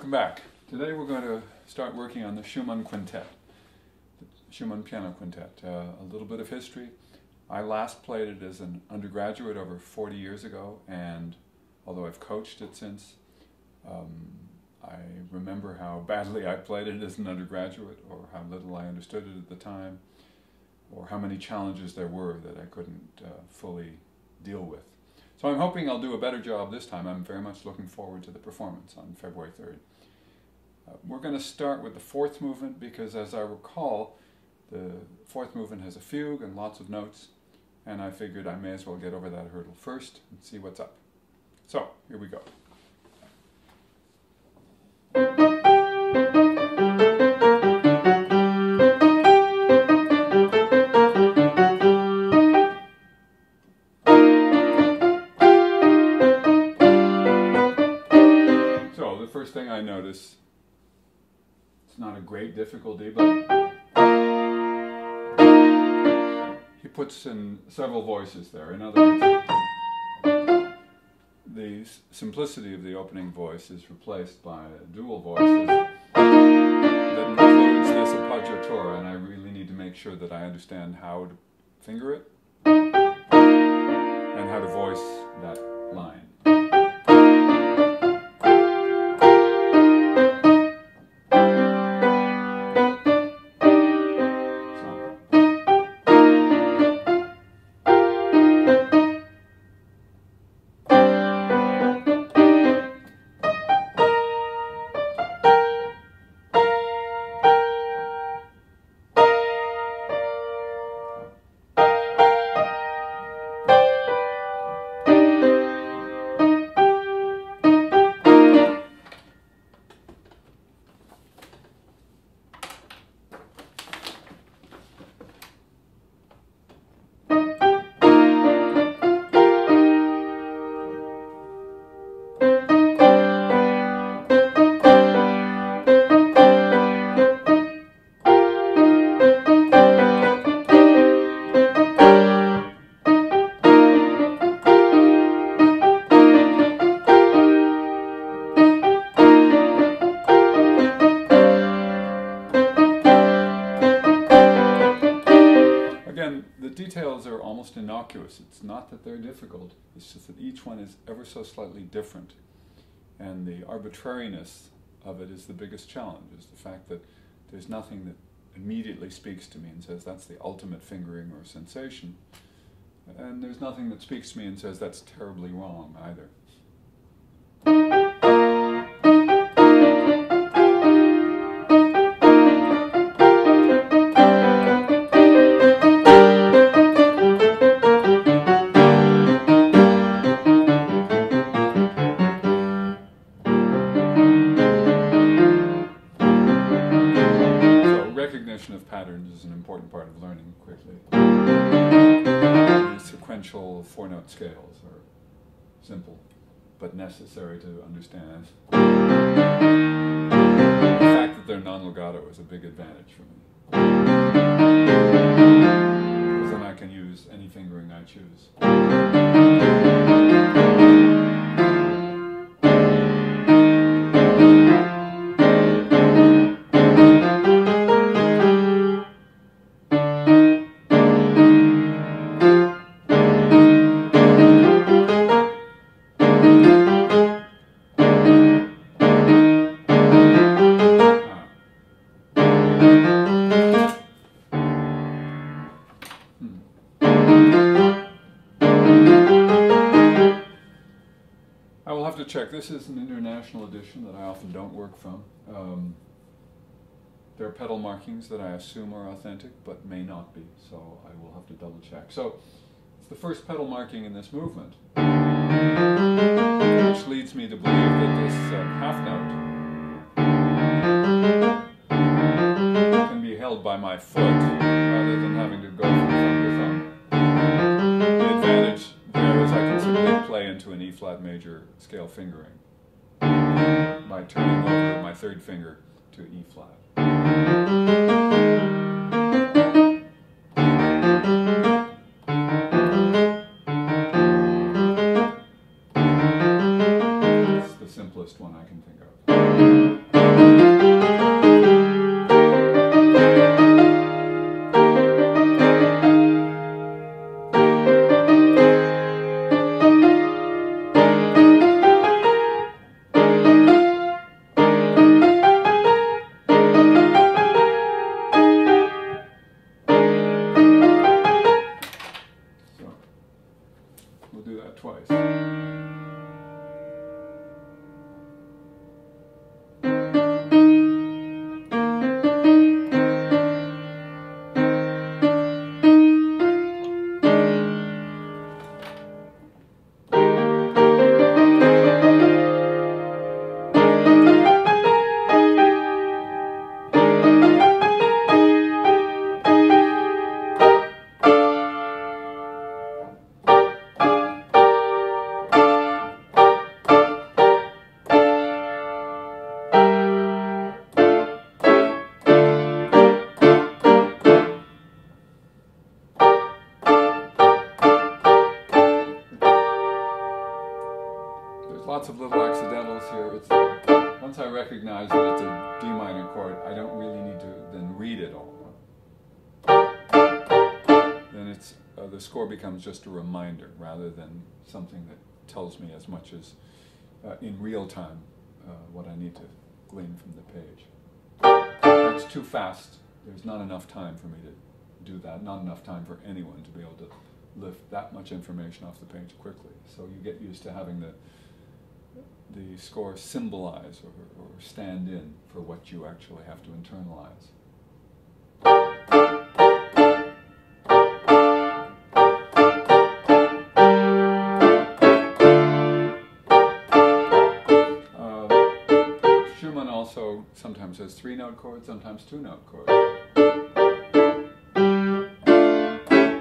Welcome back. Today we're going to start working on the Schumann Quintet, the Schumann Piano Quintet. A little bit of history. I last played it as an undergraduate over 40 years ago, and although I've coached it since, I remember how badly I played it as an undergraduate, or how little I understood it at the time, or how many challenges there were that I couldn't fully deal with. So I'm hoping I'll do a better job this time. I'm very much looking forward to the performance on February 3rd. We're going to start with the fourth movement because, as I recall, the fourth movement has a fugue and lots of notes, and I figured I may as well get over that hurdle first and see what's up. So, here we go. First thing I notice, it's not a great difficulty, but he puts in several voices there. In other words, the simplicity of the opening voice is replaced by dual voices that includes this appoggiatura, and I really need to make sure that I understand how to finger it and how to voice that line. The details are almost innocuous. It's not that they're difficult, it's just that each one is ever so slightly different. And the arbitrariness of it is the biggest challenge, is the fact that there's nothing that immediately speaks to me and says that's the ultimate fingering or sensation. And there's nothing that speaks to me and says that's terribly wrong either. Recognition of patterns is an important part of learning quickly. These sequential four-note scales are simple, but necessary to understand. The fact that they're non-legato is a big advantage for me, because then I can use any fingering I choose. I will have to check. This is an international edition that I often don't work from. There are pedal markings that I assume are authentic, but may not be, so I will have to double check. So, it's the first pedal marking in this movement, which leads me to believe that this half note can be held by my foot rather than having to go from thumb to thumb. The advantage there is I can simply play into an E-flat major scale fingering by turning over my third finger to E-flat. It's the simplest one I can think of. We'll do that twice. Lots of little accidentals here. Once I recognize that it's a D minor chord, I don't really need to then read it all. Then the score becomes just a reminder rather than something that tells me as much as in real time what I need to glean from the page. That's too fast. There's not enough time for me to do that, not enough time for anyone to be able to lift that much information off the page quickly. So you get used to having the score symbolize or stand in for what you actually have to internalize. Schumann also sometimes has 3-note chords, sometimes 2-note chords.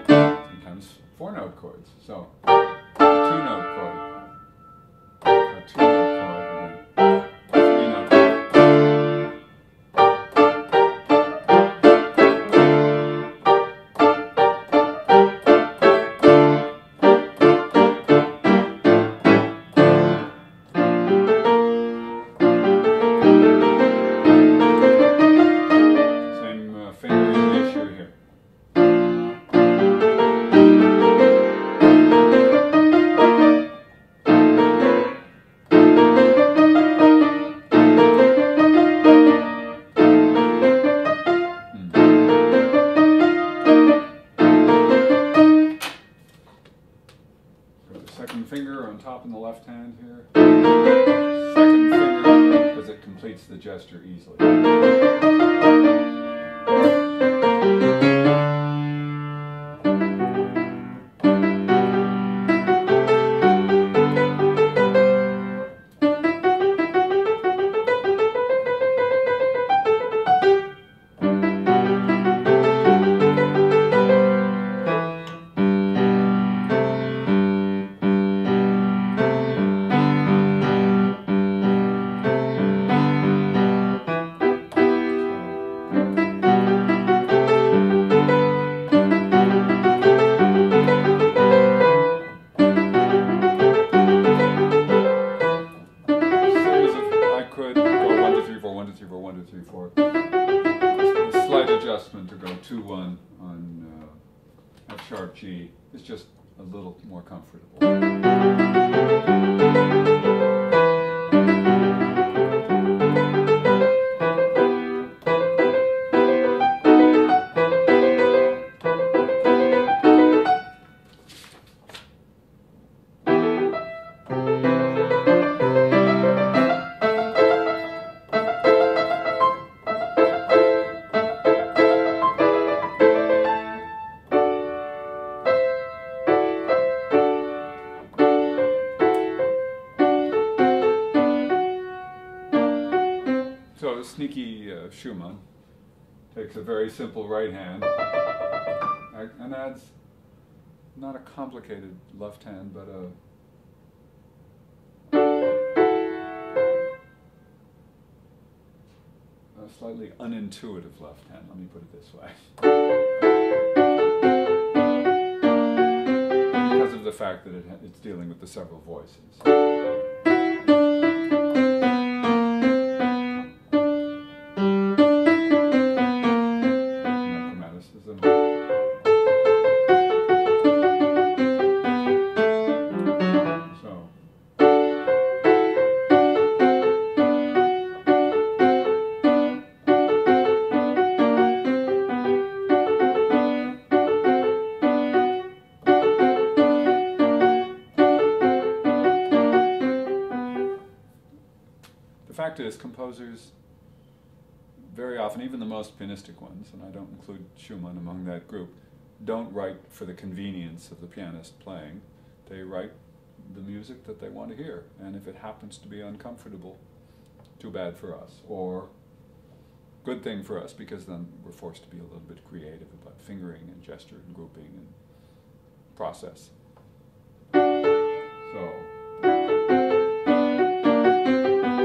Sometimes 4-note chords. So, a 2-note chord. A 2-note chord, and a 3-note chord. Same fingering issue here. Second finger on top in the left hand here. Second finger because it completes the gesture easily. A slight adjustment to go 2-1 on F sharp G is just a little more comfortable. So sneaky Schumann takes a very simple right hand and adds not a complicated left hand, but a slightly unintuitive left hand. Let me put it this way. Because of the fact that it's dealing with the several voices. fact is, composers very often, even the most pianistic ones, and I don't include Schumann among that group, don't write for the convenience of the pianist playing. They write the music that they want to hear, and if it happens to be uncomfortable, too bad for us, or good thing for us, because then we're forced to be a little bit creative about fingering and gesture and grouping and process. So,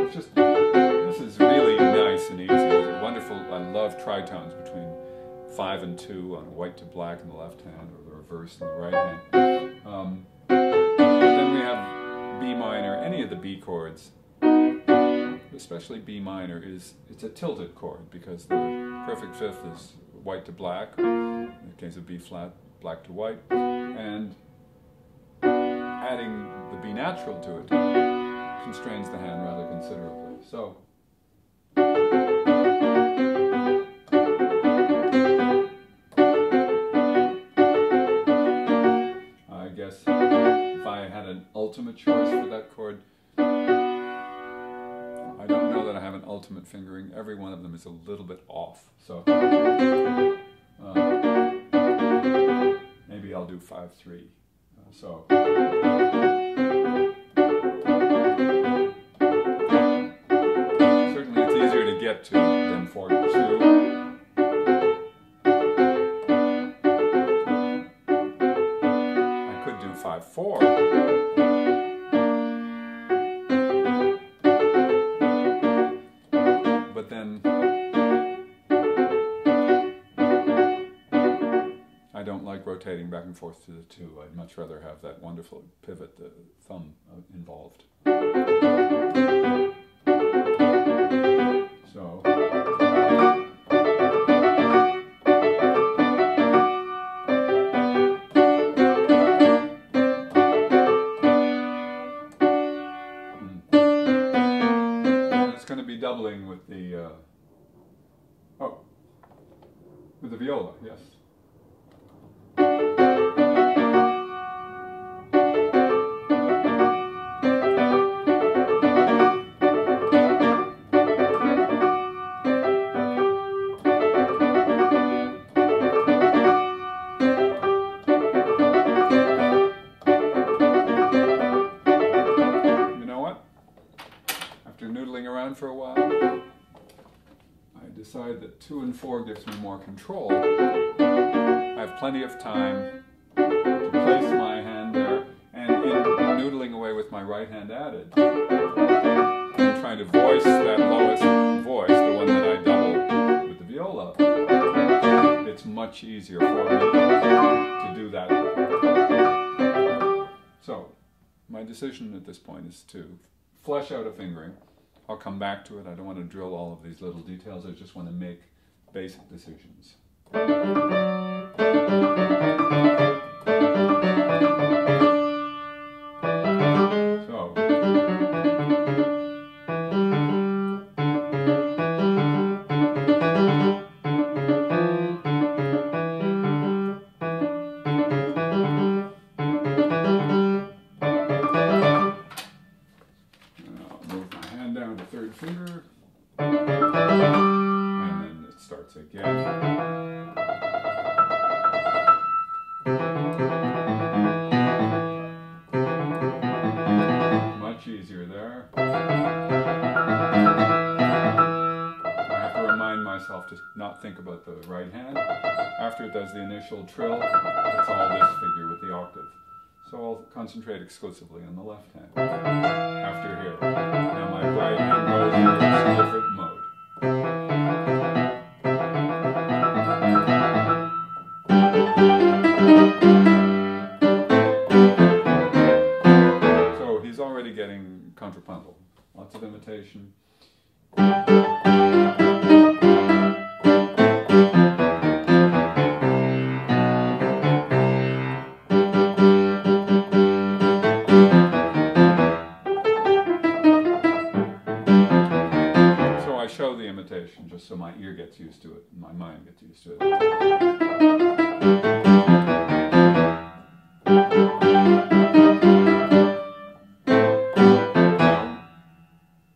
it's just, this is really nice and easy. It's wonderful. I love tritones between 5 and 2 on white to black in the left hand, or the reverse in the right hand. Then we have B minor, any of the B chords, especially B minor, it's a tilted chord, because the perfect fifth is white to black, in the case of B flat, black to white, and adding the B natural to it constrains the hand rather considerably. So, I guess if I had an ultimate choice for that chord, I don't know that I have an ultimate fingering. Every one of them is a little bit off. So maybe I'll do 5-3. So certainly it's easier to get to than 4-2. I could do 5-4. But then I don't like rotating back and forth to the 2. I'd much rather have that wonderful pivot, the thumb involved. So it's going to be doubling with the with the viola, yes. You know what? After noodling around for a while, I decide that 2 and 4 gives me more control. I have plenty of time to place my hand there, and in noodling away with my right hand added, I'm trying to voice that lowest voice, the one that I double with the viola. It's much easier for me to do that. So, my decision at this point is to flesh out a fingering. I'll come back to it. I don't want to drill all of these little details. I just want to make basic decisions. So, third finger, and then it starts again. Much easier there. I have to remind myself to not think about the right hand. After it does the initial trill, it's all this figure with the octave. So I'll concentrate exclusively on the left hand. After here. Now my right hand goes into a different mode. So he's already getting contrapuntal. Lots of imitation. Show the imitation just so my ear gets used to it and my mind gets used to it.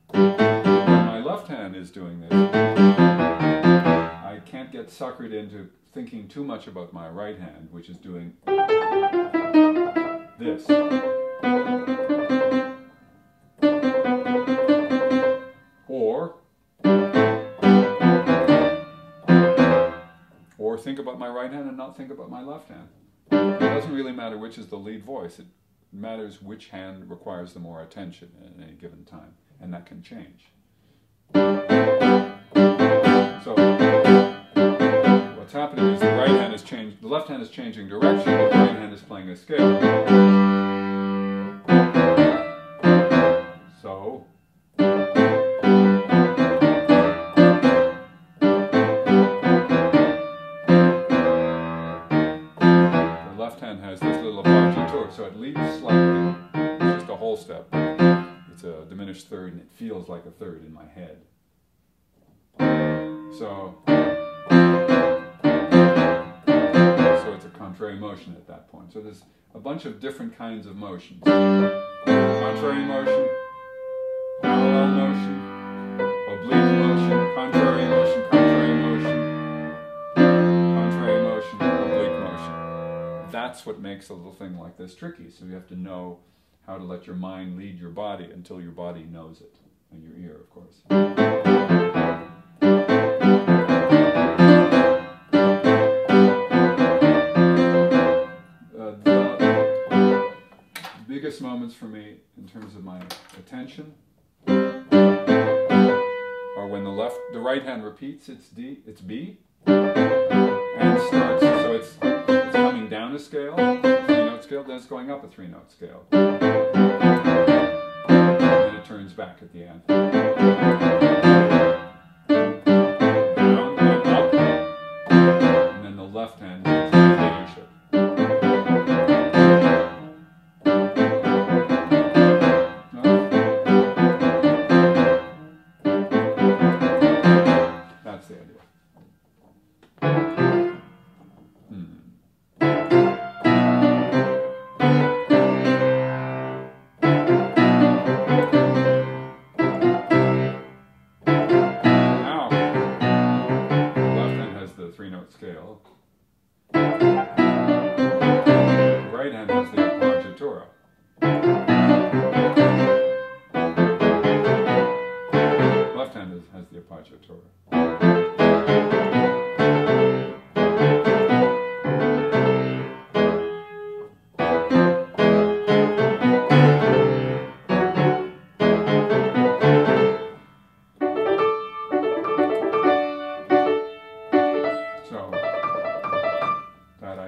When my suckered into thinking too much about my right hand, which is doing this. Or think about my right hand and not think about my left hand. It doesn't really matter which is the lead voice. It matters which hand requires the more attention at any given time, and that can change. So what's happening is the right hand is changed, the left hand is changing direction, the right hand is playing a scale. So the left hand has this little appoggiatura, so it leads slightly. It's just a whole step. It's a diminished third, and it feels like a third in my head. So it's a contrary motion at that point. So there's a bunch of different kinds of motions. Contrary motion, parallel motion, oblique motion, contrary motion, contrary motion, contrary motion, oblique motion. That's what makes a little thing like this tricky. So you have to know how to let your mind lead your body until your body knows it. And your ear, of course. Biggest moments for me in terms of my attention are when the right hand repeats its D, its B, and starts. So it's coming down a scale, three-note scale, then it's going up a three-note scale. And it turns back at the end. Down and up, and then the left hand takes leadership. Scale. The right hand has the appoggiatura. Left hand has the appoggiatura.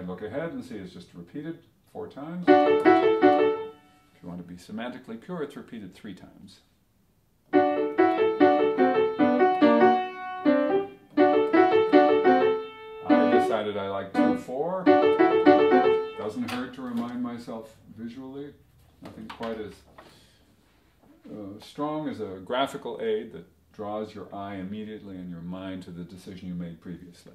Look ahead and see it's just repeated 4 times. If you want to be semantically pure, it's repeated 3 times. I decided I like 2/4. Doesn't hurt to remind myself visually. Nothing quite as strong as a graphical aid that draws your eye immediately and your mind to the decision you made previously.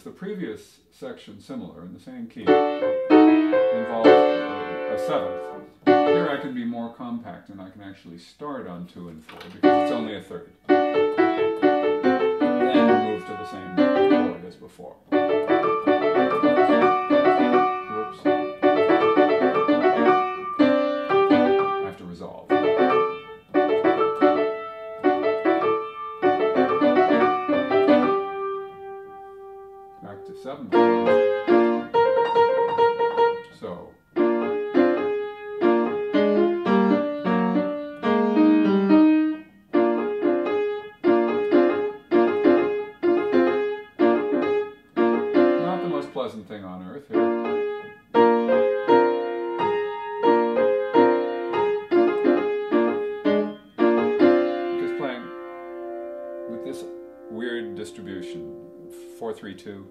The previous section, similar, in the same key, involved a 7th. Here I can be more compact and I can actually start on 2 and 4 because it's only a third. Then move to the same chord as before. Whoops. I have to resolve. Back to 7 chords. So not the most pleasant thing on earth here. Because playing with this weird distribution, 4-3-2,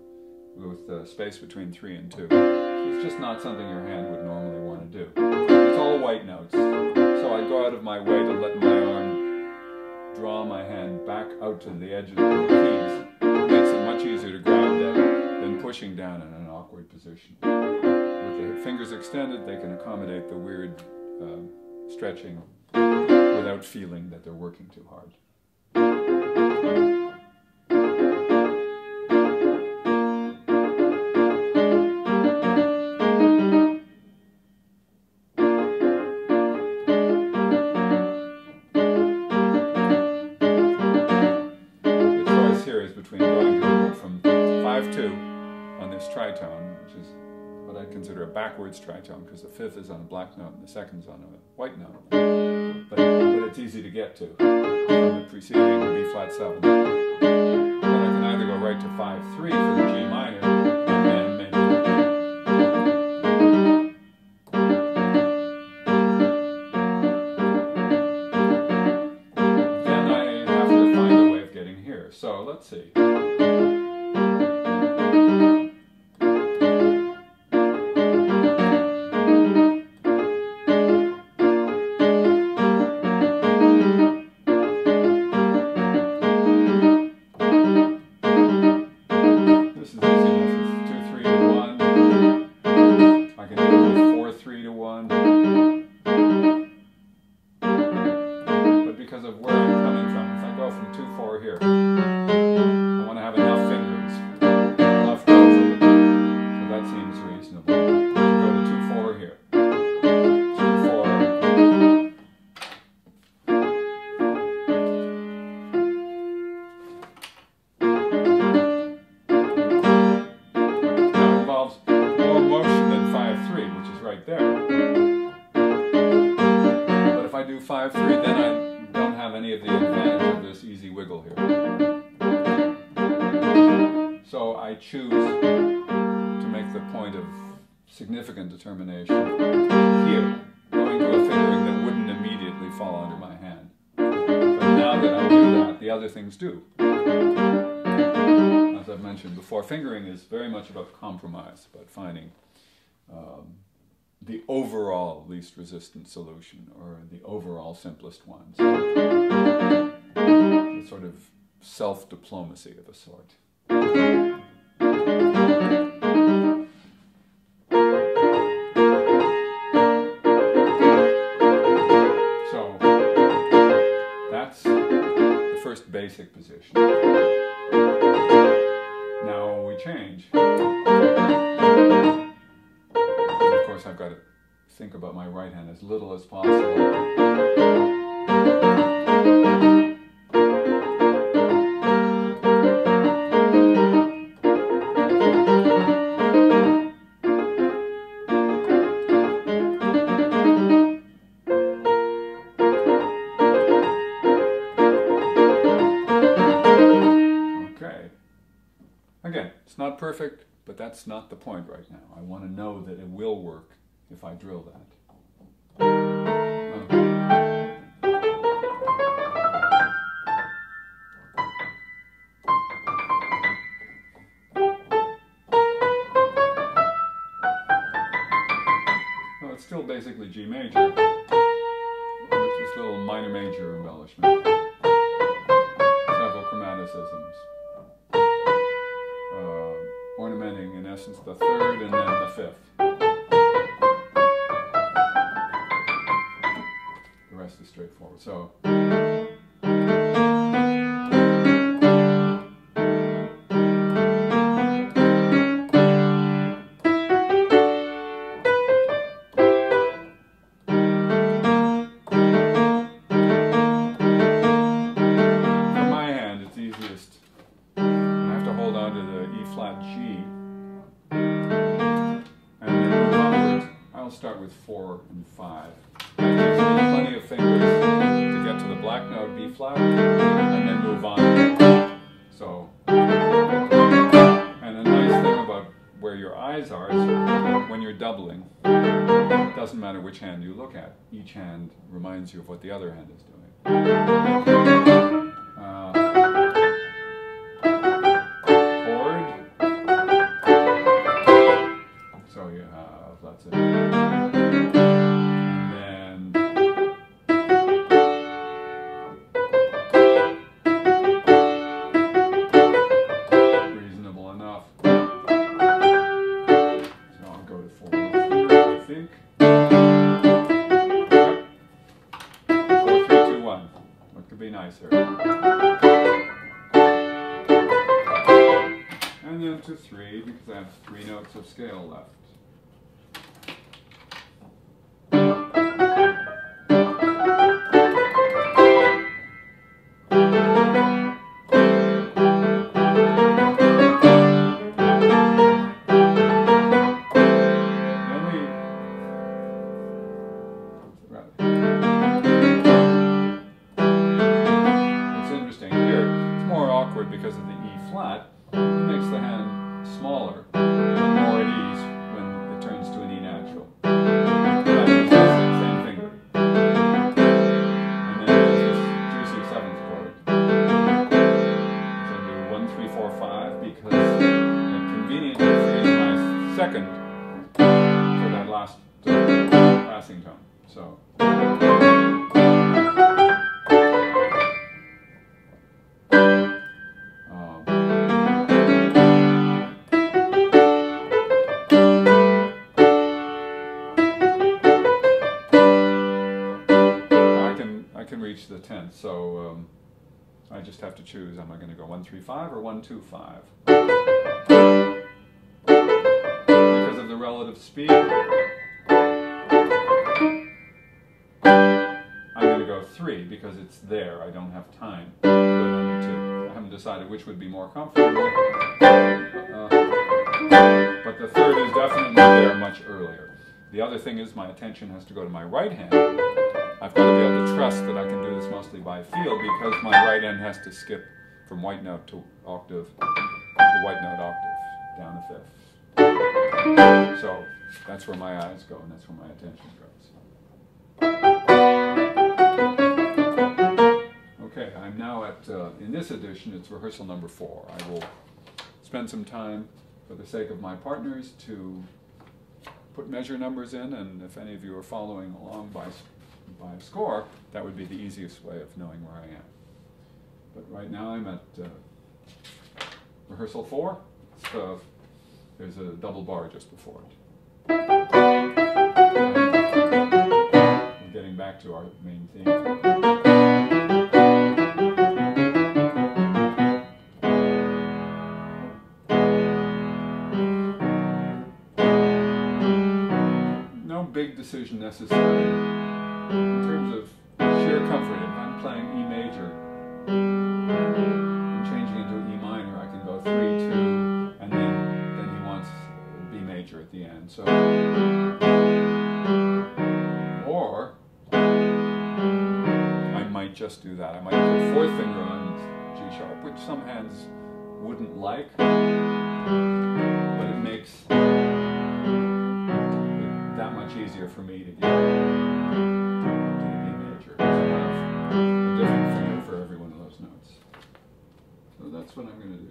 with space between 3 and 2. It's just not something your hand would normally want to do. It's all white notes. So I go out of my way to let my arm draw my hand back out to the edge of the keys. It makes it much easier to grab them than pushing down in an awkward position. With the fingers extended, they can accommodate the weird stretching without feeling that they're working too hard. The choice here is between going from 5-2 on this tritone, which is what I consider a backwards tritone because the fifth is on a black note and the second's on a white note. But it's easy to get to from the preceding B flat 7. Then I can either go right to 5-3 for the G minor and then maybe. Then I have to find a way of getting here. So let's see. Because of where I'm coming from, if I go from 2-4 here, I want to have enough fingers left over. So that seems reasonable. To go to 2-4 here. 2-4. That involves more motion than 5-3, which is right there. But if I do 5-3, then I don't have any of the advantage of this easy wiggle here. So I choose to make the point of significant determination here, going to a fingering that wouldn't immediately fall under my hand. But now that I do that, the other things do. As I've mentioned before, fingering is very much about compromise, about finding the overall least resistant solution, or the overall simplest ones. A sort of self-diplomacy of a sort. So, that's the first basic position. Now we change. Of course, I've got to think about my right hand as little as possible. Okay. Again, it's not perfect, but that's not the point right now. I want to know that it will work if I drill that. Well, it's still basically G major, with this little minor major embellishment. Several chromaticisms. Ornamenting, in essence, the third and then the fifth. The rest is straightforward. So, for my hand, it's easiest. I have to hold on to the E flat G, and then move onwards. I'll start with 4 and 5. That gives me plenty of fingers to get to the black note B flat, and then move on. So, and a nice thing about where your eyes are is when you're doubling, it doesn't matter which hand you look at. Each hand reminds you of what the other hand is doing. Chord. So you have, that's it. And then 5 to 3 because I have 3 notes of scale left. Because of the E flat, it makes the hand smaller and more at ease when it turns to an E natural. That means the same finger. And then there's this juicy 7th chord. So I do 1, 3, 4, 5 because it conveniently frees my second for that last passing tone. So. I can reach the 10th, so I just have to choose. Am I going to go 1, 3, 5 or 1, 2, 5? Because of the relative speed, I'm going to go 3 because it's there. I don't have time to go down to 2. I haven't decided which would be more comfortable, but the 3rd is definitely there much earlier. The other thing is my attention has to go to my right hand. I've got to be able to trust that I can do this mostly by feel because my right hand has to skip from white note to octave to white note octave down a 5th. So that's where my eyes go and that's where my attention goes. Okay, I'm now at, in this edition, it's rehearsal number 4. I will spend some time for the sake of my partners to put measure numbers in, and if any of you are following along by score, that would be the easiest way of knowing where I am. But right now I'm at rehearsal 4. There's a double bar just before it. We're getting back to our main theme. No big decision necessary. In terms of sheer comfort, if I'm playing E major and changing into E minor, I can go 3, 2, and then he wants B major at the end. So, or I might just do that. I might put 4th finger on G sharp, which some hands wouldn't like, but it makes it that much easier for me to get. A different finger for every one of those notes. So that's what I'm going to do.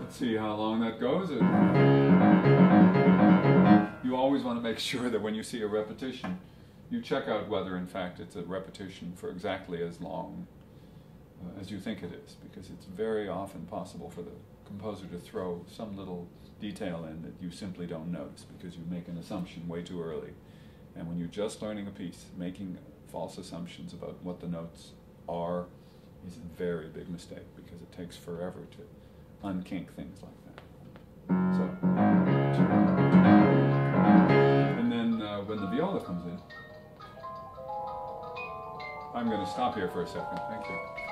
See how long that goes. You always want to make sure that when you see a repetition, you check out whether in fact it's a repetition for exactly as long as you think it is, because it's very often possible for the composer to throw some little detail in that you simply don't notice because you make an assumption way too early. And when you're just learning a piece, making false assumptions about what the notes are is a very big mistake because it takes forever to unkink things like that. So, and then when the viola comes in, I'm going to stop here for a second. Thank you.